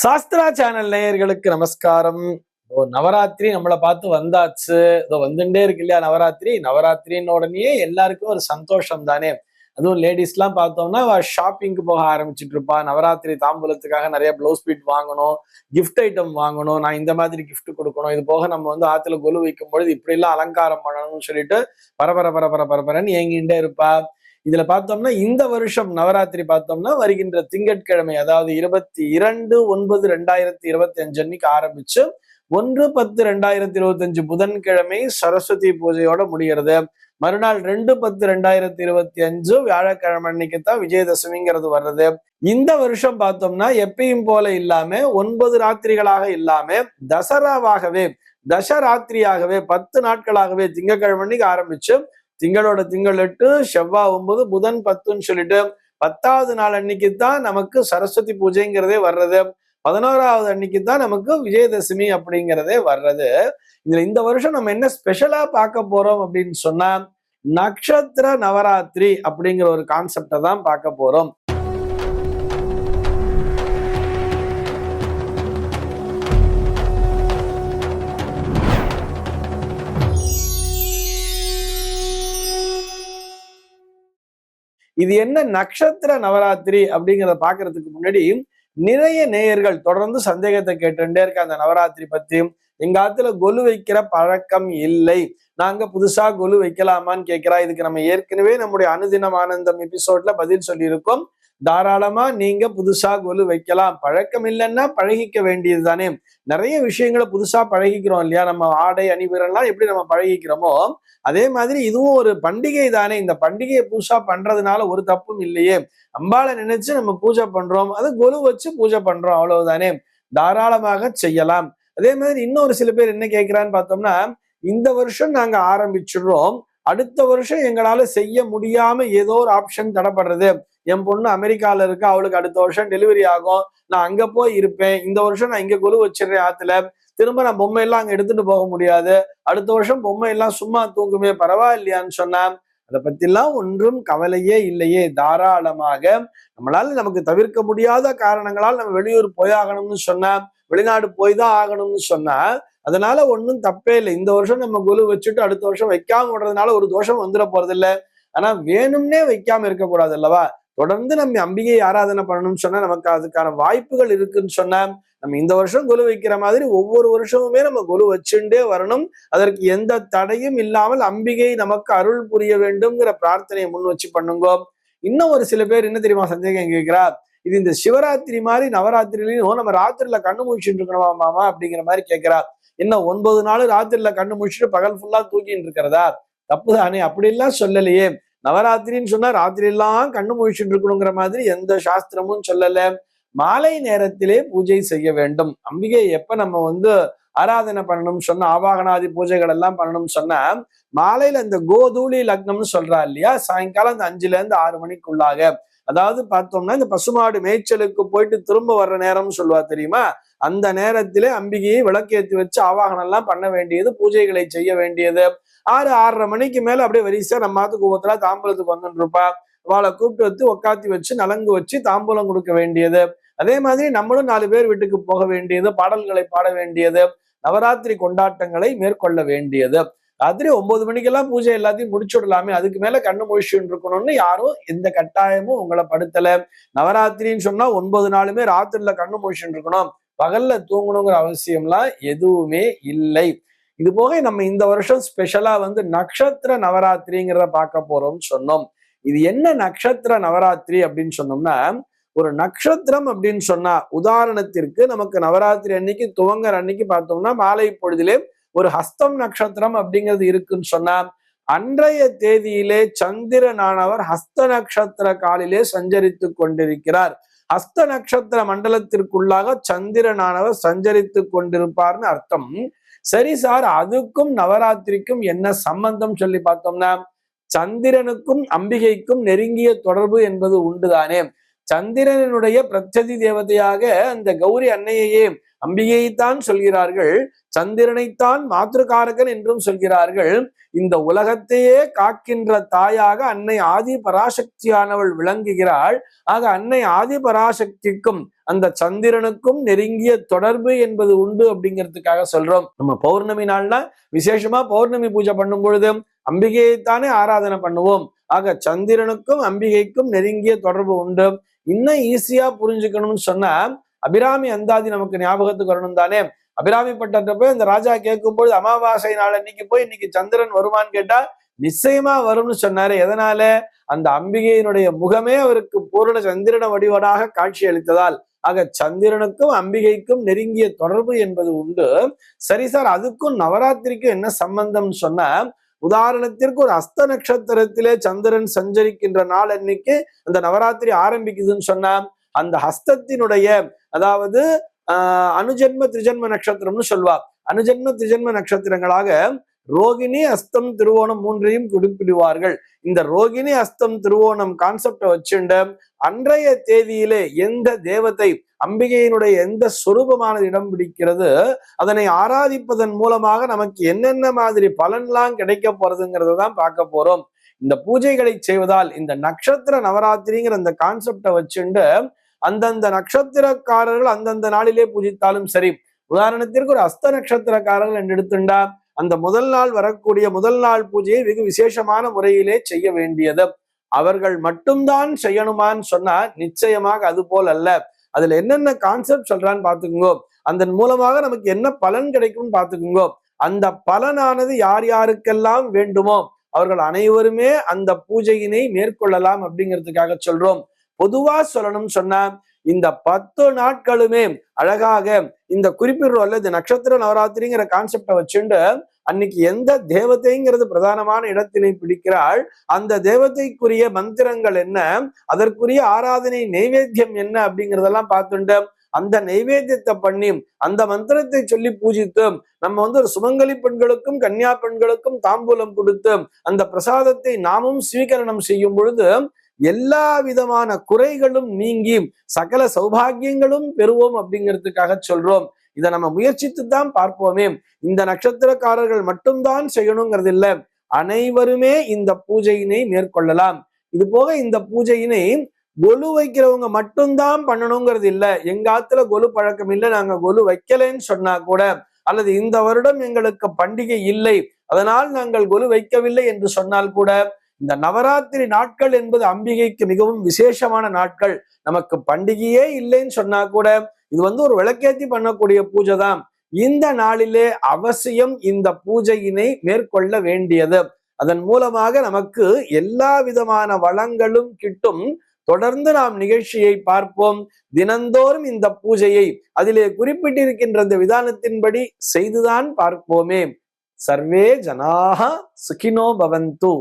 Sastra channel நேயர்களுக்கு நமஸ்காரம். நவராத்திரி நம்மளை பார்த்து வந்தாச்சு. வந்துட்டே இருக்கு இல்லையா நவராத்திரி. நவராத்திரின்னு உடனே எல்லாருக்கும் ஒரு சந்தோஷம் தானே. அதுவும் லேடிஸ் எல்லாம் பார்த்தோம்னா ஷாப்பிங்க்கு போக ஆரம்பிச்சுட்டு இருப்பா. நவராத்திரி தாம்பூலத்துக்காக நிறைய பிளவுஸ் பீட் வாங்கணும், கிஃப்ட் ஐட்டம் வாங்கணும், நான் இந்த மாதிரி கிஃப்ட் கொடுக்கணும், இது போக நம்ம ஆத்துல கொலு வைக்கும் பொழுது இப்படி எல்லாம் அலங்காரம் பண்ணணும்னு சொல்லிட்டு பரபர பரபர பரபரன்னு ஏங்கிட்டே இருப்பா. இதுல பார்த்தோம்னா இந்த வருஷம் நவராத்திரி பார்த்தோம்னா வருகின்ற திங்கட்கிழமை, அதாவது 22/9/2025 அன்னைக்கு ஆரம்பிச்சு 1/10/2025 புதன்கிழமை சரஸ்வதி பூஜையோட முடிகிறது. மறுநாள் 2/10/2025 வியாழக்கிழமை அன்னைக்கு தான் விஜயதசமிங்கிறது வர்றது. இந்த வருஷம் பார்த்தோம்னா எப்பயும் போல இல்லாம 9 ராத்திரிகளாக இல்லாம தசராத்திரியாகவே 10 நாட்களாகவே திங்கட்கிழமை அன்னைக்கு ஆரம்பிச்சு திங்களோட திங்கள் 8, செவ்வாய் 9, புதன் 10ன்னு சொல்லிட்டு 10வது நாள் அன்னைக்கு தான் நமக்கு சரஸ்வதி பூஜைங்கிறதே வர்றது. 11வது அன்னைக்கு தான் நமக்கு விஜயதசமி அப்படிங்கிறதே வர்றது. இதுல இந்த வருஷம் நம்ம என்ன ஸ்பெஷலா பார்க்க போறோம் அப்படின்னு சொன்னா நட்சத்திர நவராத்திரி அப்படிங்கிற ஒரு கான்செப்டை தான் பார்க்க போறோம். இது என்ன நட்சத்திர நவராத்திரி அப்படிங்கிறத பாக்குறதுக்கு முன்னாடி நிறைய நேயர்கள் தொடர்ந்து சந்தேகத்தை கேட்டுட்டே இருக்க அந்த நவராத்திரி பத்தி. எங்க ஆத்துல கொலு வைக்கிற பழக்கம் இல்லை, நாங்க புதுசா கொலு வைக்கலாமான்னு கேட்கிறா. இதுக்கு நம்ம ஏற்கனவே நம்முடைய அனுதினம் ஆனந்தம் எபிசோட்ல பதில் சொல்லியிருக்கோம். தாராளமா நீங்க புதுசா கொலு வைக்கலாம். பழக்கம் இல்லைன்னா பழகிக்க வேண்டியது தானே. நிறைய விஷயங்களை புதுசா பழகிக்கிறோம் இல்லையா. நம்ம ஆடை அணிவரெல்லாம் எப்படி நம்ம பழகிக்கிறோமோ அதே மாதிரி இதுவும் ஒரு பண்டிகை தானே. இந்த பண்டிகையை புதுசா பண்றதுனால ஒரு தப்பும் இல்லையே. அம்பாளை நினைச்சு நம்ம பூஜை பண்றோம், அது கொலு வச்சு பூஜை பண்றோம், அவ்வளவுதானே. தாராளமாக செய்யலாம். அதே மாதிரி இன்னொரு சில பேர் என்ன கேட்கிறான்னு பார்த்தோம்னா, இந்த வருஷம் நாங்க ஆரம்பிச்சிடுறோம், அடுத்த வருஷம் எங்களால செய்ய முடியாம ஏதோ ஒரு ஆப்ஷன் தடைப்படுறது. என் பொண்ணு அமெரிக்கால இருக்கா, அவளுக்கு அடுத்த வருஷம் டெலிவரி ஆகும், நான் அங்க போய் இருப்பேன், இந்த வருஷம் நான் இங்க கொலு வச்சிடுறேன் ஆத்துல, திரும்ப நான் பொம்மை எல்லாம் அங்க எடுத்துட்டு போக முடியாது, அடுத்த வருஷம் பொம்மை எல்லாம் சும்மா தூங்குமே, பரவாயில்லையான்னு சொன்னா அதை பத்திலாம் ஒன்றும் கவலையே இல்லையே. தாராளமாக நம்மளால நமக்கு தவிர்க்க முடியாத காரணங்களால் நம்ம வெளியூர் போயாகணும்னு சொன்னா, வெளிநாடு போய் தான் ஆகணும்னு சொன்னா அதனால ஒன்றும் தப்பே இல்லை. இந்த வருஷம் நம்ம கொலு வச்சுட்டு அடுத்த வருஷம் வைக்காம விடுறதுனால ஒரு தோஷம் வந்துட போறது இல்லை. ஆனா வேணும்னே வைக்காம இருக்கக்கூடாது அல்லவா. தொடர்ந்து நம்ம அம்பிகை ஆராதனை பண்ணணும்னு சொன்னா நமக்கு அதுக்கான வாய்ப்புகள் இருக்குன்னு சொன்னா நம்ம இந்த வருஷம் கொலு வைக்கிற மாதிரி ஒவ்வொரு வருஷமுமே நம்ம கொலு வச்சுட்டே வரணும். அதற்கு எந்த தடையும் இல்லாமல் அம்பிகை நமக்கு அருள் புரிய வேண்டும்ங்கிற பிரார்த்தனையை முன் வச்சு பண்ணுங்க. இன்னும் ஒரு சில பேர் என்ன தெரியுமா சந்தேகம் கேட்கிறா, இது இந்த சிவராத்திரி மாதிரி நவராத்திரிலையும் நம்ம ராத்திரில கண்ணு முழிச்சுட்டு இருக்கணுமா மாமா அப்படிங்கிற மாதிரி கேட்கிறா. என்ன 9 நாள் ராத்திரில கண்ணு முழிச்சுட்டு பகல் ஃபுல்லா தூக்கிட்டு இருக்கிறதா? தப்பு தானே. அப்படி எல்லாம் சொல்லலையே. நவராத்திரின்னு சொன்னா ராத்திரி எல்லாம் கண்ணு முழிச்சுட்டு இருக்கணுங்கிற மாதிரி எந்த சாஸ்திரமும் சொல்லல. மாலை நேரத்திலே பூஜை செய்ய வேண்டும். அம்பிகை எப்ப நம்ம ஆராதனை பண்ணணும்னு சொன்னா, ஆவாகனாதி பூஜைகள் எல்லாம் பண்ணணும்னு சொன்னா மாலையில இந்த கோதூளி லக்னம்னு சொல்றா இல்லையா, சாயங்காலம் அந்த 5-6 மணிக்குள்ளாக. அதாவது பார்த்தோம்னா இந்த பசுமாடு மேய்ச்சலுக்கு போயிட்டு திரும்ப வர்ற நேரம்னு சொல்லுவா தெரியுமா, அந்த நேரத்திலே அம்பிகையை விளக்கேற்றி வச்சு ஆவாகனம் எல்லாம் பண்ண வேண்டியது, பூஜைகளை செய்ய வேண்டியது. 6-6:30 மணிக்கு மேல அப்படியே வரிசையா நம்ம மாத்துக்கு ஒவ்வொருத்தரா தாம்பூலத்துக்கு வந்துட்டு இருப்பா. அவளை கூப்பிட்டு வச்சு உக்காத்தி வச்சு நலங்கு வச்சு தாம்பூலம் கொடுக்க வேண்டியது. அதே மாதிரி நம்மளும் 4 பேர் வீட்டுக்கு போக வேண்டியது, பாடல்களை பாட வேண்டியது, நவராத்திரி கொண்டாட்டங்களை மேற்கொள்ள வேண்டியது. ராத்திரி 9 மணிக்கெல்லாம் பூஜை எல்லாத்தையும் முடிச்சுடலாமே, அதுக்கு மேல கண்ணு முழிச்சுட்டு இருக்கணும்னு யாரும் எந்த கட்டாயமும் உங்களை படுத்தல. நவராத்திரின்னு சொன்னா 9 நாளுமே ராத்திரில கண்ணு முழிச்சுட்டு இருக்கணும், பகல்ல தூங்கணுங்கிற அவசியம்லாம் எதுவுமே இல்லை. இது போக நம்ம இந்த வருஷம் ஸ்பெஷலா நட்சத்திர நவராத்திரிங்கிறத பார்க்க போறோம்னு சொன்னோம். இது என்ன நட்சத்திர நவராத்திரி அப்படின்னு சொன்னோம்னா, ஒரு நட்சத்திரம் அப்படின்னு சொன்னா உதாரணத்திற்கு நமக்கு நவராத்திரி அன்னைக்கு துவங்குற அன்னைக்கு பார்த்தோம்னா மாலை பொழுதிலே ஒரு ஹஸ்தம் நட்சத்திரம் அப்படிங்கிறது இருக்குன்னு சொன்னா, அன்றைய தேதியிலே சந்திரனானவர் ஹஸ்த நட்சத்திர காலிலே சஞ்சரித்து கொண்டிருக்கிறார். ஹஸ்த நட்சத்திர மண்டலத்திற்குள்ளாக சந்திரனானவர் சஞ்சரித்து கொண்டிருப்பார்னு அர்த்தம். சரி சார், அதுக்கும் நவராத்திரிக்கும் என்ன சம்பந்தம் சொல்லி பார்த்தோம்னா, சந்திரனுக்கும் அம்பிகைக்கும் நெருங்கிய தொடர்பு என்பது உண்டுதானே. சந்திரனுடைய பிரத்யதி தேவதையாக அந்த கௌரி அன்னையையே அம்பிகையைத்தான் சொல்கிறார்கள். சந்திரனைத்தான் மாத்ருகாரகன் என்றும் சொல்கிறார்கள். இந்த உலகத்தையே காக்கின்ற தாயாக அன்னை ஆதி பராசக்தியானவள் விளங்குகிறாள். ஆக அன்னை ஆதி பராசக்திக்கும் அந்த சந்திரனுக்கும் நெருங்கிய தொடர்பு என்பது உண்டு அப்படிங்கிறதுக்காக சொல்றோம். நம்ம பௌர்ணமி நாள்னா விசேஷமா பௌர்ணமி பூஜை பண்ணும் பொழுது அம்பிகையைத்தானே ஆராதனை பண்ணுவோம். ஆக சந்திரனுக்கும் அம்பிகைக்கும் நெருங்கிய தொடர்பு உண்டு. இன்னும் ஈஸியா புரிஞ்சுக்கணும்னு சொன்னா அபிராமி அந்தாதி நமக்கு ஞாபகத்துக்கு வரணும் தானே. அபிராமி பட்டத்தை போய் இந்த ராஜா கேட்கும்போது அமாவாசை நாள் அன்னைக்கு போய் இன்னைக்கு சந்திரன் வருமான்னு கேட்டா நிச்சயமா வரும்னு சொன்னாரு. எதனால? அந்த அம்பிகையினுடைய முகமே அவருக்கு பூரண சந்திரன வடிவடாக காட்சி அளித்ததால். ஆக சந்திரனுக்கும் அம்பிகைக்கும் நெருங்கிய தொடர்பு என்பது உண்டு. சரி சார், அதுக்கும் நவராத்திரிக்கும் என்ன சம்பந்தம் சொன்னா, உதாரணத்திற்கு ஒரு அஸ்த நட்சத்திரத்திலே சந்திரன் சஞ்சரிக்கின்ற நாள் அன்னைக்கு அந்த நவராத்திரி ஆரம்பிக்குதுன்னு சொன்னா, அந்த ஹஸ்தத்தினுடைய அதாவது அனுஜன்ம திரிஜன்ம நட்சத்திரம்னு சொல்வா. அனுஜன்ம திரிஜன்ம நட்சத்திரங்களாக ரோகிணி அஸ்தம் திருவோணம் மூன்றையும் குறிப்பிடுவார்கள். இந்த ரோகிணி அஸ்தம் திருவோணம் கான்செப்டை வச்சுண்டு அன்றைய தேதியிலே எந்த தேவதை அம்பிகையினுடைய எந்த சொரூபமானது இடம் பிடிக்கிறது, அதனை ஆராதிப்பதன் மூலமாக நமக்கு என்னென்ன மாதிரி பலன்லாம் கிடைக்க போறதுங்கிறத தான் பார்க்க போறோம். இந்த பூஜைகளை செய்வதால் இந்த நட்சத்திர நவராத்திரிங்கிற அந்த கான்செப்டை வச்சுண்டு அந்தந்த நட்சத்திரக்காரர்கள் அந்தந்த நாளிலே பூஜித்தாலும் சரி. உதாரணத்திற்கு ஒரு அஸ்த நட்சத்திரக்காரர்கள் என்று எடுத்துண்டா அந்த முதல் நாள் வரக்கூடிய முதல் நாள் பூஜையை வெகு விசேஷமான முறையிலே செய்ய வேண்டியது. அவர்கள் மட்டும்தான் செய்யணுமான்னு சொன்னா நிச்சயமாக அது போல் அல்ல. அதுல என்னென்ன கான்செப்ட் சொல்றான்னு பாத்துக்குங்கோ. அதன் மூலமாக நமக்கு என்ன பலன் கிடைக்கும்னு பாத்துக்குங்கோ. அந்த பலனானது யார் யாருக்கெல்லாம் வேண்டுமோ அவர்கள் அனைவருமே அந்த பூஜையினை மேற்கொள்ளலாம் அப்படிங்கிறதுக்காக சொல்றோம். பொதுவா சொல்லணும்னு சொன்னா இந்த 10 நாட்களுமே அழகாக இந்த குறிப்பிடுறோம்ல, இந்த நட்சத்திர நவராத்திரிங்கிற கான்செப்டை வச்சுண்டு அன்னைக்கு எந்த தேவதைங்கிறது பிரதானமான இடத்தினை பிடிக்கிறாள், அந்த தேவதைக்குரிய மந்திரங்கள் என்ன, அதற்குரிய ஆராதனை நைவேத்தியம் என்ன அப்படிங்கிறதெல்லாம் பார்த்துட்டு அந்த நைவேத்தியத்தை பண்ணி அந்த மந்திரத்தை சொல்லி பூஜித்து நம்ம ஒரு சுமங்கலி பெண்களுக்கும் கன்னியா பெண்களுக்கும் தாம்பூலம் கொடுத்து அந்த பிரசாதத்தை நாமும் ஸ்வீகரணம் செய்யும் பொழுது எல்லா விதமான குறைகளும் நீங்கி சகல சௌபாகியங்களும் பெறுவோம் அப்படிங்கிறதுக்காக சொல்றோம். இதை நம்ம முயற்சித்து தான் பார்ப்போமே. இந்த நட்சத்திரக்காரர்கள் மட்டும்தான் செய்யணுங்கிறது இல்லை, அனைவருமே இந்த பூஜையினை மேற்கொள்ளலாம். இது போக இந்த பூஜையினை கொலு வைக்கிறவங்க மட்டும்தான் பண்ணணுங்கிறது இல்லை. எங்க ஆத்துல கொலு பழக்கம் இல்லை, நாங்க கொலு வைக்கலைன்னு சொன்னா கூட, அல்லது இந்த வருடம் எங்களுக்கு பண்டிகை இல்லை அதனால் நாங்கள் கொலு வைக்கவில்லை என்று சொன்னால் கூட, இந்த நவராத்திரி நாட்கள் என்பது அம்பிகைக்கு மிகவும் விசேஷமான நாட்கள். நமக்கு பண்டிகையே இல்லைன்னு சொன்னா கூட இது ஒரு விளக்கேத்தி பண்ணக்கூடிய பூஜை தான். இந்த நாளிலே அவசியம் இந்த பூஜையினை மேற்கொள்ள வேண்டியது. அதன் மூலமாக நமக்கு எல்லா விதமான வளங்களும் கிட்டும். தொடர்ந்து நாம் நிகழ்ச்சியை பார்ப்போம். தினந்தோறும் இந்த பூஜையை அதிலே குறிப்பிட்டிருக்கின்ற இந்த விதானத்தின்படி செய்துதான் பார்ப்போமே. சர்வே ஜனாஹ சுகினோ பவந்து.